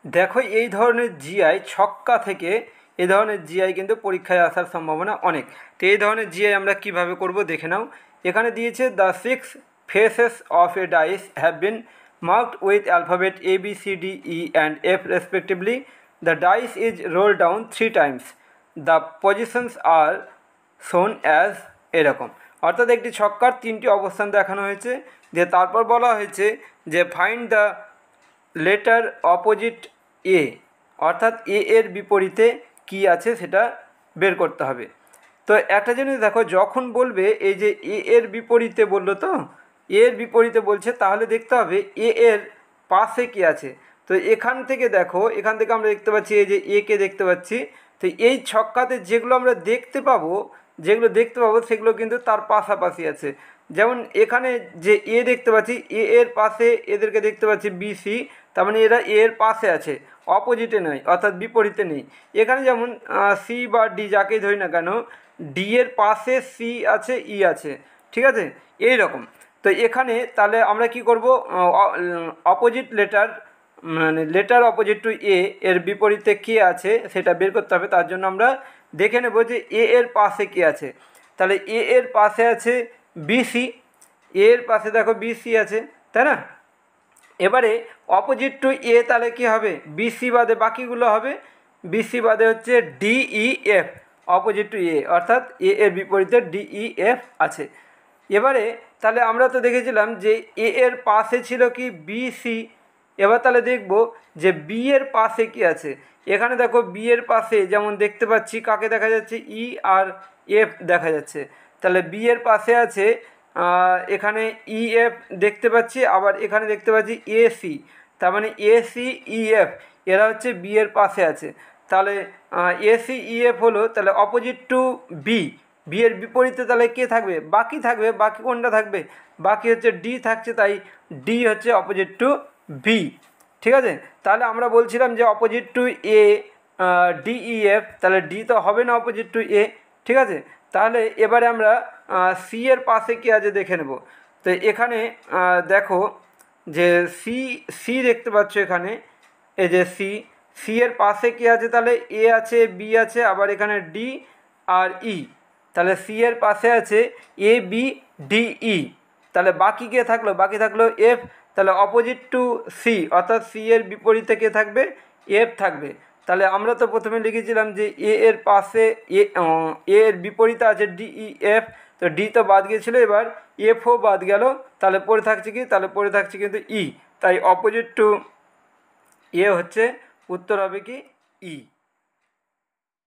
দেখো এই ধরনের জিআই ছক্কা থেকে এই ধরনের জিআই কিন্তু পরীক্ষায় আসার সম্ভাবনা অনেক। তো এই ধরনের জিআই আমরা কিভাবে করব দেখে নাও। এখানে দিয়েছে the 6 faces of a dice have been marked with alphabet A B C D E and F respectively. The dice is roll down 3 times. The positions are shown as এরকম। অর্থাৎ একটি ছক্কার 3টি অবস্থান দেখানো হয়েছে, যে তারপর বলা হয়েছে যে ফাইন্ড দ্য লেটার অপোজিট এ, অর্থাৎ এ এর বিপরীতে কি আছে সেটা বের করতে হবে। তো একটা জিনিস দেখো, যখন বলবে এই যে এ এর বিপরীতে বললো, তো এ এর বিপরীতে বলছে, তাহলে দেখতে হবে এ এর পাশে কি আছে। তো এখান থেকে দেখো, এখান থেকে আমরা দেখতে পাচ্ছি এই যে এ কে দেখতে পাচ্ছি। তো এই ছক্কাতে যেগুলো আমরা দেখতে পাবো সেগুলো কিন্তু তার পাশাপাশি আছে। যেমন এখানে যে এ দেখতে পাচ্ছি, এ এর পাশে এদেরকে দেখতে পাচ্ছি বি সি, তার মানে এরা এ এর পাশে আছে, অপোজিটে নয়, অর্থাৎ বিপরীতে নেই। এখানে যেমন সি বা ডি যাকেই ধরি না কেন, ডি এর পাশে সি আছে, ই আছে, ঠিক আছে, এই রকম। তো এখানে তাহলে আমরা কি করব, অপোজিট লেটার, মানে লেটার অপোজিট টু এ এর বিপরীতে কে আছে সেটা বের করতে হবে। তার জন্য আমরা দেখে নেব যে এ এর পাশে কে আছে। তাহলে এ এর পাশে আছে বিসি, এর পাশে দেখো বিসি আছে, তাই না। এবারে অপোজিট টু এ তাহলে কী হবে, বিসি বাদে বাকিগুলো হবে। বিসি বাদে হচ্ছে ডিই এফ, অপোজিট টু এ, অর্থাৎ এ এর বিপরীতে ডিই এফ আছে। এবারে তাহলে আমরা তো দেখেছিলাম যে এ এর পাশে ছিল কি বিসি। এবার তাহলে দেখব যে বি এর পাশে কি আছে। এখানে দেখো বি এর পাশে যেমন দেখতে পাচ্ছি কাকে দেখা যাচ্ছে, ই আর এফ দেখা যাচ্ছে। তাহলে বি এর পাশে আছে এখানে ই এফ দেখতে পাচ্ছি, আবার এখানে দেখতে পাচ্ছি এসি, তার মানে এসি ই এফ এরা হচ্ছে বি এর পাশে আছে। তাহলে এসি ই এফ হলো তাহলে অপোজিট টু বি, বি এর বিপরীতে তাহলে কে থাকবে, বাকি থাকবে। বাকি কোনটা থাকবে, বাকি হচ্ছে ডি থাকছে, তাই ডি হচ্ছে অপোজিট টু বি, ঠিক আছে। তাহলে আমরা বলছিলাম যে অপোজিট টু এ ডিইএফ, তাহলে ডি তো হবে না অপোজিট টু এ, ঠিক আছে। তাহলে এবারে আমরা সি এর পাশে কী আছে দেখে নেব। তো এখানে দেখো যে সি সি দেখতে পাচ্ছ এখানে, এই যে সি, সি এর পাশে কী আছে, তাহলে এ আছে, বি আছে, আবার এখানে ডি আর ই। তাহলে সি এর পাশে আছে এ বি ডি ই। তাহলে বাকি কে থাকলো, বাকি থাকলো এফ। তাহলে অপোজিট টু সি, অর্থাৎ সি এর বিপরীতে কে থাকবে, এফ থাকবে। তাহলে আমরা তো প্রথমে লিখেছিলাম যে এ এর পাশে এর বিপরীতে আছে ডিই এফ, তো ডি তো বাদ গিয়েছিলো, এবার এফও বাদ গেল। তাহলে পড়ে থাকছে কি, তাহলে পড়ে থাকছে কিন্তু ই, তাই অপোজিট টু এ হচ্ছে উত্তর হবে কি ই।